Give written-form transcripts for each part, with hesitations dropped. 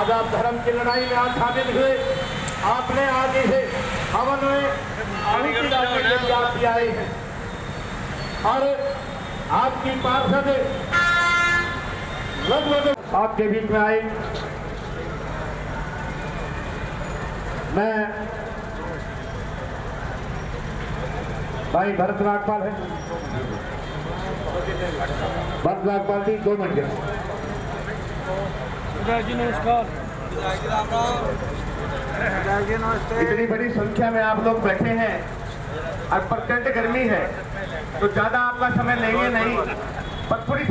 आज आप धर्म की लड़ाई में आज शामिल हुए, आपने आज इसे हवन में आहुति डालने के लिए आप भी आए हैं और आपकी पार्षद लगभग आपके बीच में आए। मैं भाई भरत नागपाल है, भरत नागपाल जी 2 मिनट के। जी नमस्कार। इतनी बड़ी संख्या में आप लोग बैठे हैं और प्रचंड गर्मी है तो ज्यादा आपका समय लेंगे नहीं, पर थोड़ी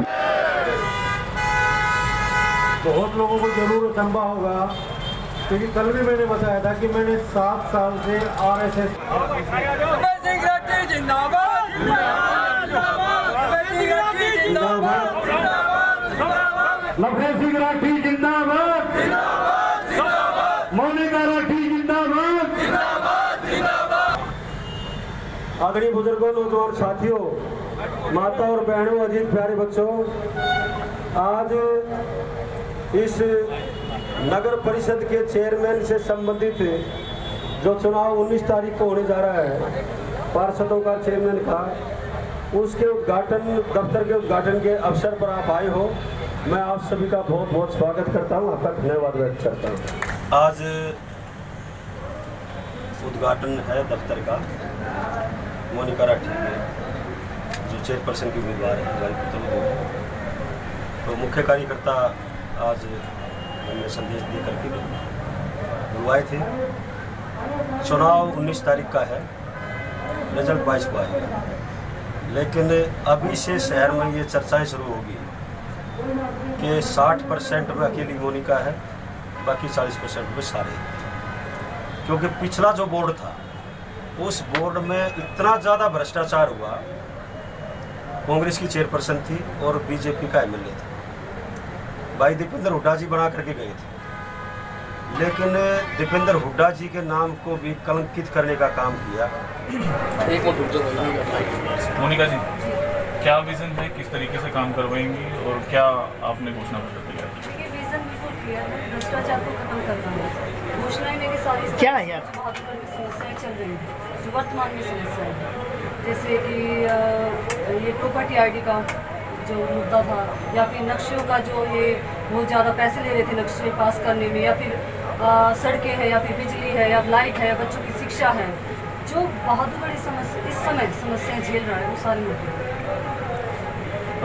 बहुत लोगों को जरूर अचंभा होगा क्योंकि कल भी मैंने बताया था कि मैंने 7 साल से RSS लखन राठी जिंदाबाद, मोनिका राठी जिंदाबाद। आदरणीय बुजुर्गों, नौजवान साथियों, माता और बहनों, अजीत प्यारे बच्चों, आज इस नगर परिषद के चेयरमैन से संबंधित जो चुनाव 19 तारीख को होने जा रहा है, पार्षदों का, चेयरमैन का, उसके उद्घाटन, दफ्तर के उद्घाटन के अवसर पर आप आए हो। मैं आप सभी का बहुत बहुत स्वागत करता हूं, आपका धन्यवाद व्यक्त करता हूं। आज उद्घाटन है दफ्तर का। मोनिका राठी जो चेयरपर्सन की उम्मीदवार है हमारी पुत्र, तो मुख्य कार्यकर्ता आज हमने संदेश दे करके बुलवाए थे। चुनाव 19 तारीख का है, रिजल्ट 22 को आएगा, लेकिन अभी से शहर में ये चर्चाएं शुरू होगी कि 60% में अकेली मोनिका है, बाकी 40% में सारे। क्योंकि पिछला जो बोर्ड था उस बोर्ड में इतना ज़्यादा भ्रष्टाचार हुआ, कांग्रेस की चेयरपर्सन थी और बीजेपी का एमएलए था, भाई दीपेंद्र हुड्डा जी बना करके गए थे, लेकिन दीपेंद्र हुड्डा जी के नाम को भी कलंकित करने का काम किया। मोनिका जी, क्या विजन है, किस तरीके से काम करवाएंगी और क्या आपने घोषणा पत्र तैयार किया? देखिए, विजन बिल्कुल क्लियर है, भ्रष्टाचार को खत्म करना है। घोषणाएं मेरी सारी क्या है यार? समस्याएं चल रही हैं जो वर्तमान में समस्याएं हैं, जैसे कि ये प्रॉपर्टी आईडी का जो मुद्दा था, या फिर नक्शों का जो ये बहुत ज़्यादा पैसे ले रहे थे नक्शे पास करने में, या फिर सड़कें हैं, या फिर बिजली है, या लाइट है, बच्चों की शिक्षा है, जो बहादुरगढ़ इस समय समस्याएं झेल रहा है, वो सारी मुद्दे।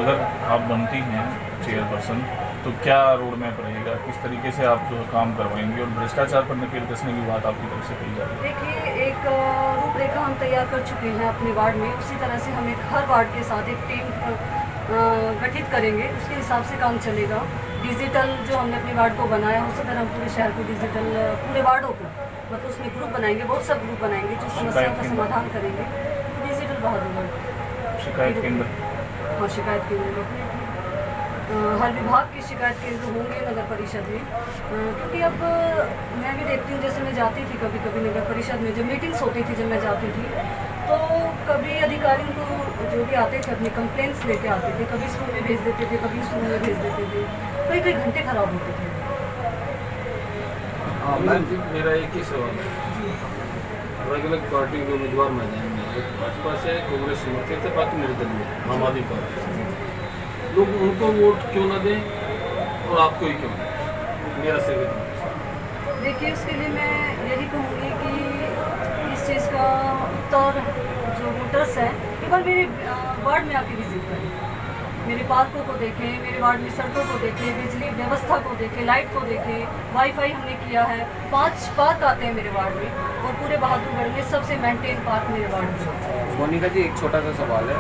अगर आप बनती हैं चेयरपर्सन तो क्या रोड मैप रहेगा, किस तरीके से आप जो काम करवाएंगे और भ्रष्टाचार पर नकेल कसने की बात आपकी तरफ से कही जा रही है? देखिए, एक रूपरेखा हम तैयार कर चुके हैं अपने वार्ड में, उसी तरह से हम हर वार्ड के साथ एक टीम गठित करेंगे, उसके हिसाब से काम चलेगा। डिजिटल जो हमने अपने वार्ड को बनाया, उसी तरह हम पूरे शहर को डिजिटल, पूरे वार्डों को, मतलब उसमें ग्रुप बनाएंगे, बहुत सब ग्रुप बनाएंगे जो समस्याओं का समाधान करेंगे। डिजिटल बहादुरगढ़ शिकायत केंद्र, हाँ, शिकायत केंद्र हर विभाग के शिकायत केंद्र होंगे नगर परिषद में, क्योंकि अब मैं भी देखती हूँ, जैसे मैं जाती थी कभी कभी नगर परिषद में, जब मीटिंग्स होती थी, जब मैं जाती थी, तो कभी अधिकारियों को जो भी आते थे अपनी कंप्लेंट्स लेके आते थे, कभी स्कूल में भेज देते थे, कभी स्कूल में भेज देते थे, कई कई घंटे खराब होते थे। मेरा एक ही सवाल है, अलग अलग पार्टी के उम्मीदवार मैदान में, एक भाजपा से, कांग्रेस समर्थित है, बाकी निर्दलीय है, आम आदमी पार्टी। लोग उनको वोट क्यों ना दें और आपको ही क्यों? मेरा से देखिए, उसके लिए मैं यही कहूँगी कि इस चीज़ का उत्तर जो वोटर्स हैं, एक बार मेरे वार्ड में आके विजिट करें, मेरे पार्कों को देखें, मेरे वार्ड में सड़कों को देखें, बिजली व्यवस्था को देखें, लाइट को देखें, वाईफाई हमने किया है, 5 पार्क आते हैं मेरे वार्ड में, और पूरे बहादुरगढ़ में सबसे मेंटेन पार्क मेरे वार्ड में। मोनिका जी, एक छोटा सा सवाल है,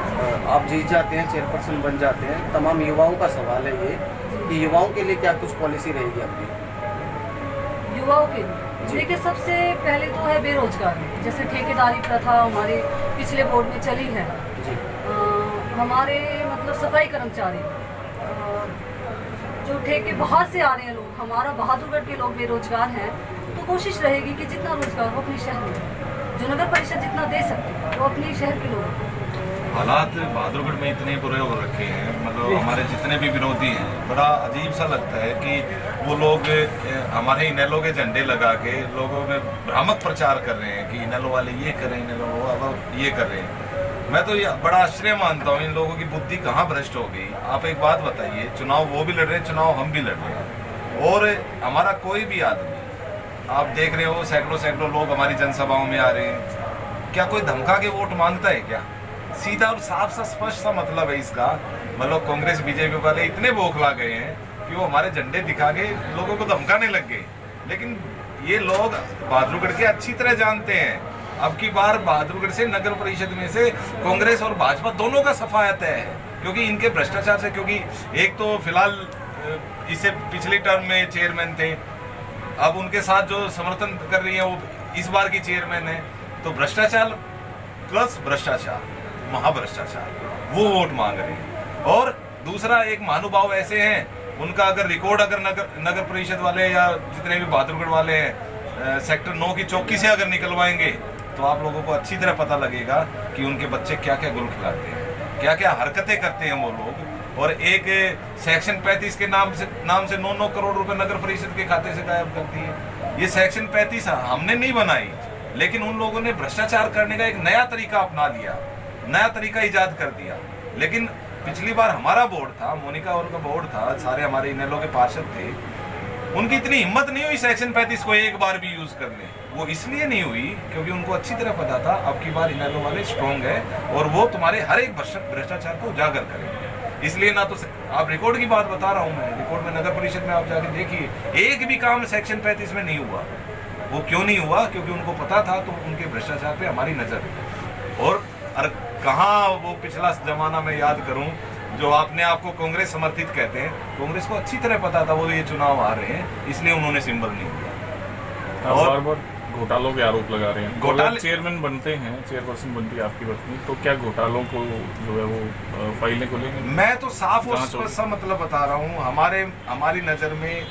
आप जीत जाते हैं, चेयरपर्सन बन जाते हैं, तमाम युवाओं का सवाल है ये कि युवाओं के लिए क्या कुछ पॉलिसी रहेगी आपकी? युवाओं के लिए देखिए, सबसे पहले तो है बेरोजगारी, जैसे ठेकेदारी प्रथा हमारे पिछले बोर्ड में चली है। हमारे मतलब सफाई कर्मचारी जो ठेके बाहर से आ रहे हैं लोग, हमारा बहादुरगढ़ के लोग बेरोजगार हैं, तो कोशिश रहेगी कि जितना रोजगार हो अपने शहर में, जो नगर परिषद जितना दे सकते हैं वो अपने शहर के लोग हालात बहादुरगढ़ में इतने बुरे हो रखे हैं, मतलब हमारे जितने भी विरोधी हैं, बड़ा अजीब सा लगता है कि वो लोग हमारे इनेलो के झंडे लगा के लोगों में भ्रामक प्रचार कर रहे हैं कि इनेलो वाले ये कर रहे हैं, इनेलो वाले ये कर रहे हैं। मैं तो ये बड़ा आश्चर्य मानता हूँ, इन लोगों की बुद्धि कहाँ भ्रष्ट हो गई। आप एक बात बताइए, चुनाव वो भी लड़ रहे हैं, चुनाव हम भी लड़ रहे हैं, और हमारा कोई भी आदमी, आप देख रहे हो सैकड़ों लोग हमारी जनसभाओं में आ रहे हैं। क्या कोई धमका के वोट मांगता है क्या? सीधा और साफ सा स्पष्ट सा मतलब है इसका। मतलब कांग्रेस बीजेपी वाले इतने बौखला गए हैं कि वो हमारे झंडे दिखा के लोगों को धमकाने लग गए। लेकिन ये लोग बहादुरगढ़ के अच्छी तरह जानते हैं, अब की बार बहादुरगढ़ से नगर परिषद में से कांग्रेस और भाजपा दोनों का सफाया तय है, क्योंकि इनके भ्रष्टाचार से। क्योंकि एक तो फिलहाल इसे पिछली टर्म में चेयरमैन थे, अब उनके साथ जो समर्थन कर रही है वो इस बार की चेयरमैन है। तो भ्रष्टाचार प्लस भ्रष्टाचार, महाभ्रष्टाचार, वो वोट मांग रहे हैं। और दूसरा, एक महानुभाव ऐसे हैं, उनका अगर रिकॉर्ड अगर नगर परिषद वाले या जितने भी बहादुरगढ़ वाले हैं सेक्टर 9 की चौकी से अगर निकलवाएंगे तो आप लोगों को अच्छी तरह पता लगेगा कि उनके बच्चे क्या क्या गुल खिलाते हैं, क्या क्या हरकतें करते हैं वो लोग। और एक सेक्शन 35 के नाम से 9 करोड़ रुपए नगर परिषद के खाते से गायब करती है। ये सेक्शन 35 हमने नहीं बनाई, लेकिन उन लोगों ने भ्रष्टाचार करने का एक नया तरीका अपना लिया, नया तरीका इजाद कर दिया। लेकिन पिछली बार हमारा बोर्ड था, मोनिका और का बोर्ड था, सारे हमारे इनेलो के पार्षद थे, उनकी इतनी हिम्मत नहीं हुई सेक्शन 35 को एक बार भी यूज कर ले। वो इसलिए नहीं हुई क्योंकि उनको अच्छी तरह पता था अब की बार इनेलो वाले स्ट्रॉन्ग है और वो तुम्हारे हर एक भ्रष्टाचार को उजागर करेंगे। इसलिए ना तो आप रिकॉर्ड की बात बता रहा हूँ मैं, रिकॉर्ड में नगर परिषद में आप जाके देखिए, एक भी काम सेक्शन 35 में नहीं हुआ। वो क्यों नहीं हुआ? क्योंकि उनको पता था तो उनके भ्रष्टाचार पे हमारी नजर है। और कहाँ वो पिछला जमाना में याद करूं, जो आपने आपको कांग्रेस समर्थित कहते हैं, कांग्रेस को अच्छी तरह पता था वो ये चुनाव आ रहे हैं, इसलिए उन्होंने सिंबल नहीं दिया। और बार घोटालों के आरोप लगा रहे हैं। घोटाले चेयरमैन बनते हैं, चेयरपर्सन बनती है आपकी पत्नी, तो क्या घोटालों को जो है वो फाइलें को लेंगे? मैं तो साफ और स्पष्ट सा मतलब बता रहा हूँ, हमारी नजर में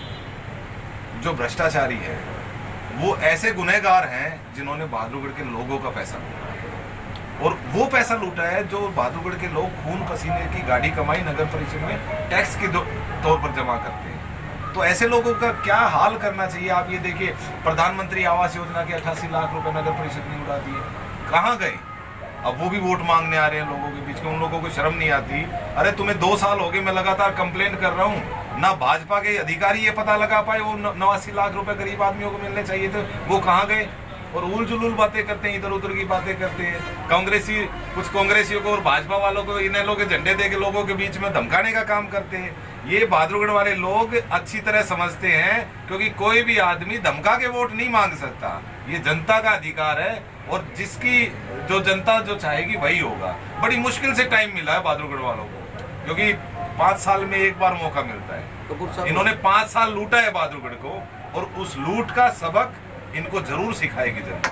जो भ्रष्टाचारी है वो ऐसे गुनहगार हैं जिन्होंने बहादुरगढ़ के लोगों का पैसा लूटा है। और वो पैसा लूटा है जो बहादुरगढ़ के लोग खून पसीने की गाड़ी कमाई नगर परिषद में टैक्स के तौर पर जमा करते हैं। तो ऐसे लोगों का क्या हाल करना चाहिए? आप ये देखिए, प्रधानमंत्री आवास योजना के 88 लाख रुपए नगर परिषद ने उड़ा दिए, कहाँ गए? अब वो भी वोट मांगने आ रहे हैं लोगों के बीच में। उन लोगों को शर्म नहीं आती? अरे तुम्हें 2 साल हो गए, मैं लगातार कंप्लेंट कर रहा हूँ, ना भाजपा के अधिकारी ये पता लगा पाए वो 89 लाख रुपए गरीब आदमियों को मिलने चाहिए थे, वो कहाँ गए? और उल जुलूल बातें करते हैं, इधर उधर की बातें करते हैं। कुछ कांग्रेसियों को और भाजपा वालों को इनेलो के झंडे दे के लोगों के बीच में धमकाने का काम करते हैं। ये बहादुरगढ़ वाले लोग अच्छी तरह समझते हैं, क्योंकि कोई भी आदमी धमका के वोट नहीं मांग सकता, ये जनता का अधिकार है और जिसकी जो जनता जो चाहेगी वही होगा। बड़ी मुश्किल से टाइम मिला है बहादुरगढ़ वालों को, क्योंकि 5 साल में एक बार मौका मिलता है। इन्होंने 5 साल लूटा है बहादुरगढ़ को, और उस लूट का सबक इनको जरूर सिखाएगी जनता।